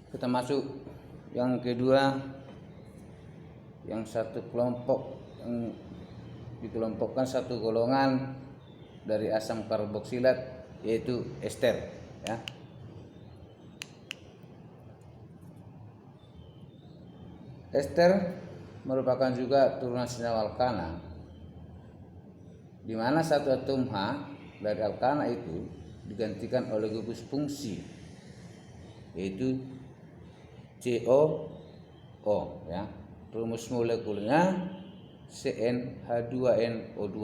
Kita masuk yang kedua, yang satu kelompok yang dikelompokkan satu golongan dari asam karboksilat, yaitu ester, ya. Ester merupakan juga turunan senyawa alkana, di mana satu atom H dari alkana itu digantikan oleh gugus fungsi, yaitu COO, ya. Rumus molekulnya CnH2nO2,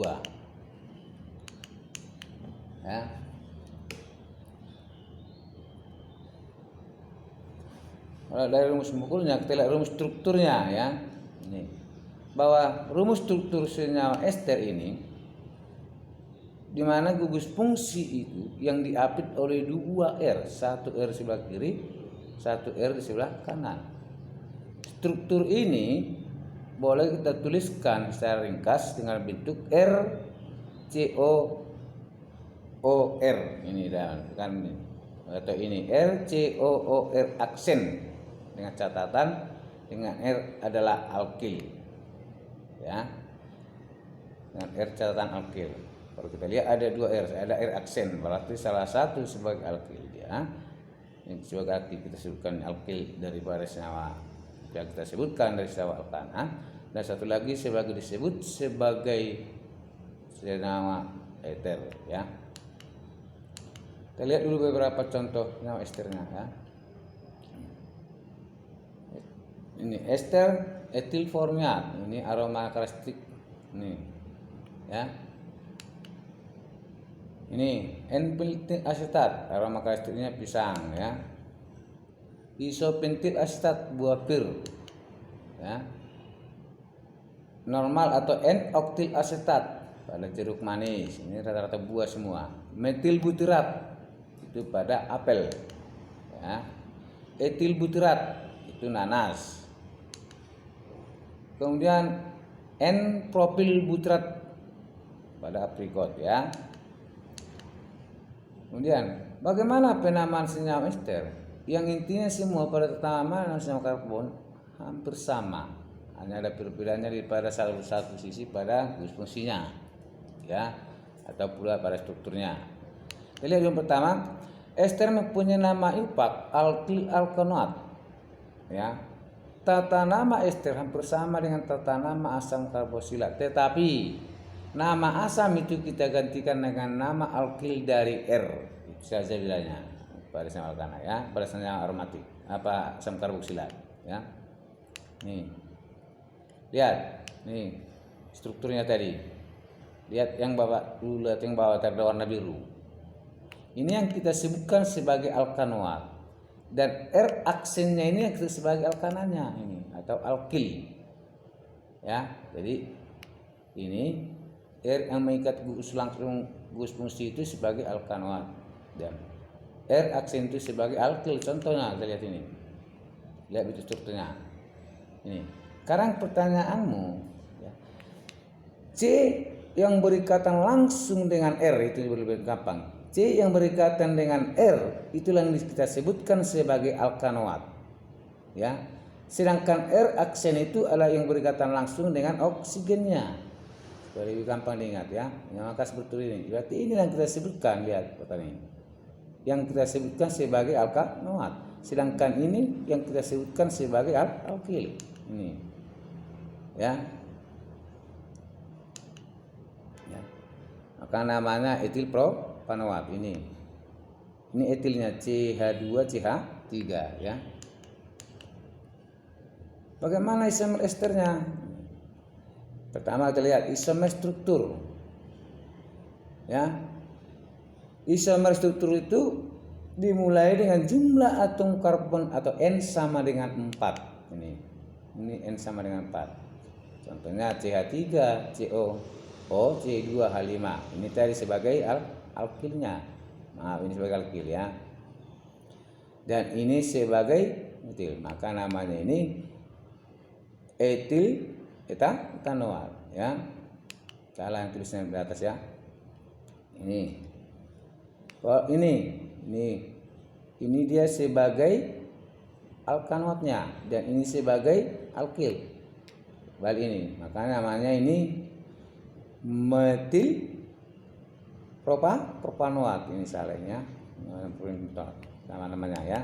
ya. Kalau dari rumus molekulnya kita lihat rumus strukturnya, ya. Ini bahwa rumus struktur senyawa ester ini, di mana gugus fungsi itu yang diapit oleh 2 R, 1 R di sebelah kiri, 1 R di sebelah kanan. Struktur ini boleh kita tuliskan secara ringkas dengan bentuk RCOOR ini, kan, atau ini RCOOR aksen dengan catatan dengan R adalah alkil, ya, dengan R catatan alkil. Kalau kita lihat ada 2 R, ada R aksen, berarti salah satu sebagai alkil, ya. Yang sebagai alkil kita sebutkan alkil daripada senyawa yang kita sebutkan dari senyawa alkana, dan satu lagi sebagai disebut sebagai senyawa eter, ya. Kita lihat dulu beberapa contoh senyawa esternya, ya. Ini ester etil formiat, ini aroma karakteristik, ini, ya. Ini N-pentil asetat, aroma karakteristiknya pisang, ya. Isopentil asetat, buah pir, ya. Normal atau N-oktil asetat pada jeruk manis, ini rata-rata buah semua. Metil butirat itu pada apel, ya. Etil butirat itu nanas. Kemudian N-propil butirat pada aprikot, ya. Kemudian bagaimana penamaan senyawa ester? Yang intinya semua pada tanaman dan senyawa karbon hampir sama, hanya ada perbedaannya pada satu sisi pada gugus fungsinya, ya, atau pula pada strukturnya. Kita lihat yang pertama, ester mempunyai nama impak alkil alkanoat, ya. Tata nama ester hampir sama dengan tata nama asam karboksilat, tetapi nama asam itu kita gantikan dengan nama alkil dari R, itu saja bedanya pada senyawa alkana, ya, pada senyawa aromatik apa asam karboksilat, ya. Nih, lihat, nih strukturnya tadi. Lihat yang bawah dulu, lihat yang bawah tadi warna biru. Ini yang kita sebutkan sebagai alkanoat, dan R aksennya ini yang kita sebagai alkananya ini atau alkil, ya. Jadi ini R yang mengikat gugus langsung gugus fungsi itu sebagai alkanoat, dan R aksen itu sebagai alkil. Contohnya kita lihat ini, lihat itu strukturnya ini. Sekarang pertanyaanmu, ya, C yang berikatan langsung dengan R itu lebih gampang. C yang berikatan dengan R itulah yang kita sebutkan sebagai alkanoat, ya. Sedangkan R aksen itu adalah yang berikatan langsung dengan oksigennya. Supaya lebih gampang diingat, ya. Maka seperti ini. Berarti ini yang kita sebutkan, lihat pertanyaan ini, yang kita sebutkan sebagai alkanoat. Sedangkan ini yang kita sebutkan sebagai alkil. Ini, ya. Ya. Maka namanya etil propanoat ini. Ini etilnya CH2CH3, ya. Bagaimana isomer esternya? Pertama kita lihat isomer struktur, ya. Isomer struktur itu dimulai dengan jumlah atom karbon atau N sama dengan 4. Ini N sama dengan 4. Contohnya CH3, COO, C2H5. Ini tadi sebagai alkilnya. Maaf, ini sebagai alkil, ya. Dan ini sebagai etil. Maka namanya ini etil etanoat, ya. Salah yang tulisnya di atas, ya. Ini. Oh, ini dia sebagai alkanoatnya dan ini sebagai alkil. Balik ini, makanya namanya ini metil propanoat ini salahnya nama namanya ya.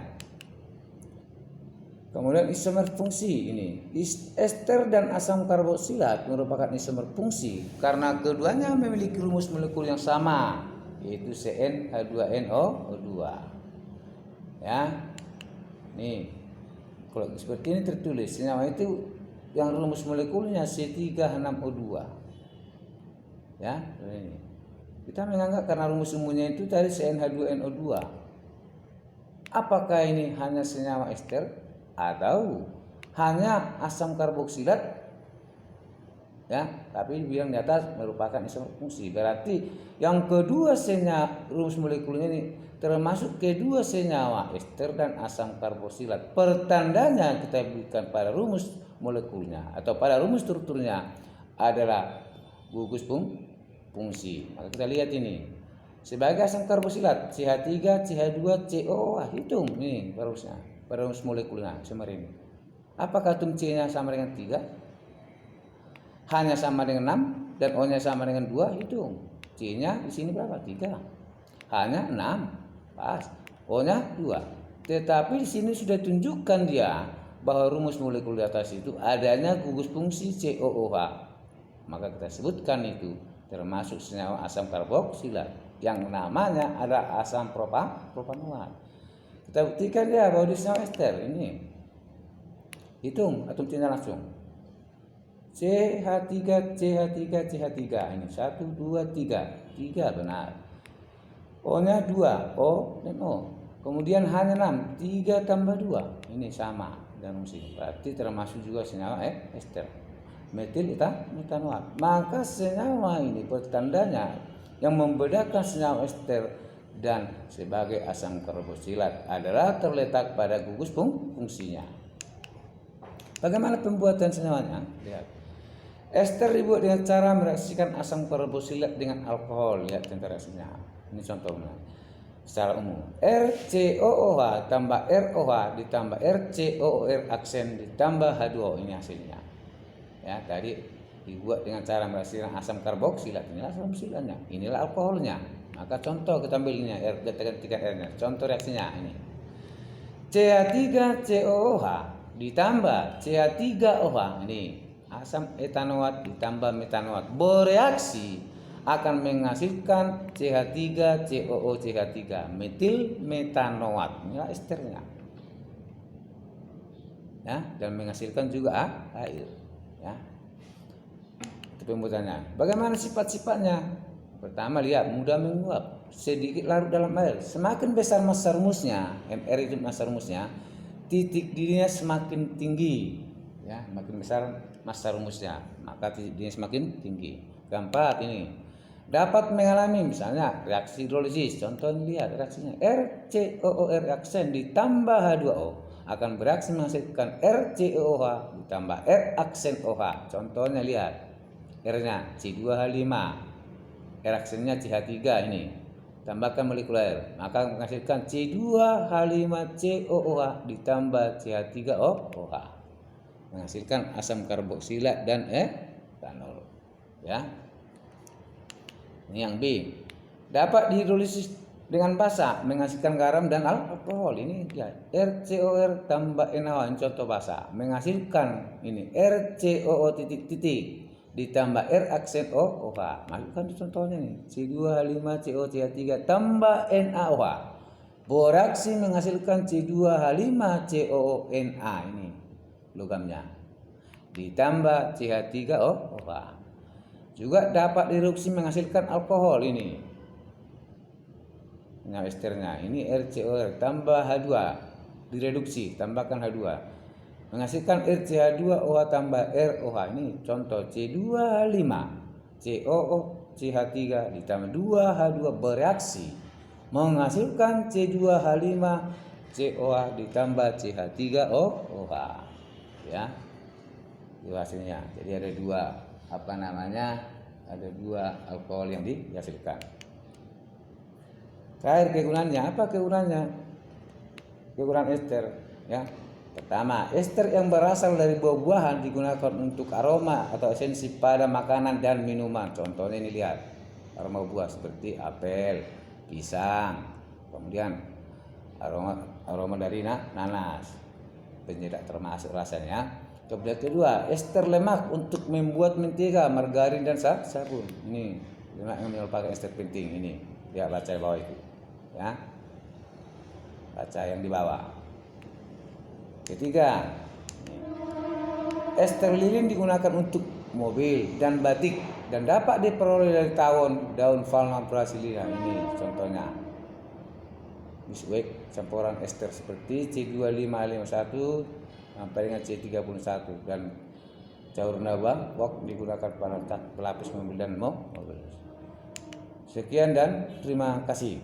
Kemudian isomer fungsi ini ester dan asam karboksilat merupakan isomer fungsi karena keduanya memiliki rumus molekul yang sama yaitu CnH2nO2 ya. Nih kalau seperti ini tertulis senyawa itu yang rumus molekulnya C3H6O2 ya. Ini kita menganggap karena rumus umumnya itu tadi CnH2nO2. Apakah ini hanya senyawa ester atau hanya asam karboksilat ya, tapi bilang di atas merupakan isomer fungsi. Berarti yang kedua senyawa rumus molekulnya ini termasuk kedua senyawa ester dan asam karboksilat. Pertandanya kita berikan pada rumus molekulnya atau pada rumus strukturnya adalah gugus fungsi. Maka kita lihat ini sebagai asam karboksilat CH3, CH2, COOH, hitung ini harusnya pada rumus molekulnya isomer ini. Apakah atom C-nya sama dengan 3? H-nya sama dengan 6 dan O-nya sama dengan 2, hitung. C-nya di sini berapa? 3. H-nya 6. Pas. O-nya 2. Tetapi di sini sudah tunjukkan dia bahwa rumus molekul di atas itu adanya gugus fungsi COOH. Maka kita sebutkan itu termasuk senyawa asam karboksilat yang namanya adalah asam propanoat. Kita buktikan dia bahwa di senyawa ester ini. Hitung atom C-nya langsung. CH3, CH3, CH3. Ini 1, 2, 3. 3 benar. O-nya 2, O dan O. Kemudian H-nya 6, 3 tambah 2. Ini sama dan musik. Berarti termasuk juga senyawa ester. Metil metanoat. Maka senyawa ini pertandanya yang membedakan senyawa ester dan sebagai asam karboksilat adalah terletak pada gugus fungsinya. Bagaimana pembuatan senyawanya? Lihat. Ester dibuat dengan cara mereaksikan asam karboksilat dengan alkohol. Lihat interaksinya. Ini contohnya. Secara umum, RCOOH tambah ROH ditambah RCOOR aksen ditambah H2O, ini hasilnya. Ya, tadi dibuat dengan cara mereaksikan asam karboksilat. Inilah asam karboksilatnya. Inilah alkoholnya. Maka contoh kita ambil ini R, kita gantikan R-nya. Contoh reaksinya ini. CH3COOH ditambah CH3OH, ini asam etanoat ditambah metanoat bereaksi akan menghasilkan CH3COOCH3 metil metanoat. Inilah esternya. Ya, dan menghasilkan juga air, ya. Itu pembuatannya. Bagaimana sifat-sifatnya? Pertama, lihat mudah menguap, sedikit larut dalam air. Semakin besar massa rumusnya, MR itu massa rumusnya, titik didihnya semakin tinggi, ya, makin besar massa rumusnya, maka titik didihnya semakin tinggi. Keempat, ini dapat mengalami misalnya reaksi hidrolisis. Contohnya lihat reaksinya RCOOR aksen ditambah H2O akan bereaksi menghasilkan RCOOH ditambah R aksen OH. Contohnya lihat R-nya C2H5. R aksennya CH3 ini. Tambahkan molekul air, maka menghasilkan C2H5COOH ditambah CH3OH. Menghasilkan asam karboksilat dan etanol. Ya. Ini yang B. Dapat dihidrolisis dengan basa menghasilkan garam dan alkohol. Ini ya, RCOR tambah NaOH, contoh basa menghasilkan ini RCOO titik-titik ditambah R aksen OH. Masukkan di contohnya nih C2H5COCH3 tambah NaOH bereaksi menghasilkan C2H5COONa, ini logamnya ditambah CH3OH. Juga dapat direduksi menghasilkan alkohol, ini senyawa esternya. Ini RCOR tambah H2 direduksi, tambahkan H2 menghasilkan RCH2OH tambah ROH. Ini contoh C2H5 COOCH3 ditambah 2H2 bereaksi menghasilkan C2H5 COH ditambah CH3OH. Ya, itu hasilnya. Jadi ada dua ada dua alkohol yang dihasilkan. Terakhir kegunaannya, apa kegunaannya? Kegunaan ester, ya. Pertama, ester yang berasal dari buah-buahan digunakan untuk aroma atau esensi pada makanan dan minuman. Contohnya ini lihat, aroma buah seperti apel, pisang, kemudian aroma dari nanas, penyedap termasuk rasanya. Kemudian kedua, ester lemak untuk membuat mentega, margarin dan sabun. Ini lemak yang merupakan ester penting ini. Lihat baca di bawah itu, ya. Baca yang di bawah. Ketiga, ester lilin digunakan untuk mobil dan batik dan dapat diperoleh dari daun Phallum brasilea. Ini contohnya. Biswek campuran ester seperti C2551 sampai dengan C31 dan caur nawa wok digunakan pada pelapis mobil dan mobil. Sekian dan terima kasih.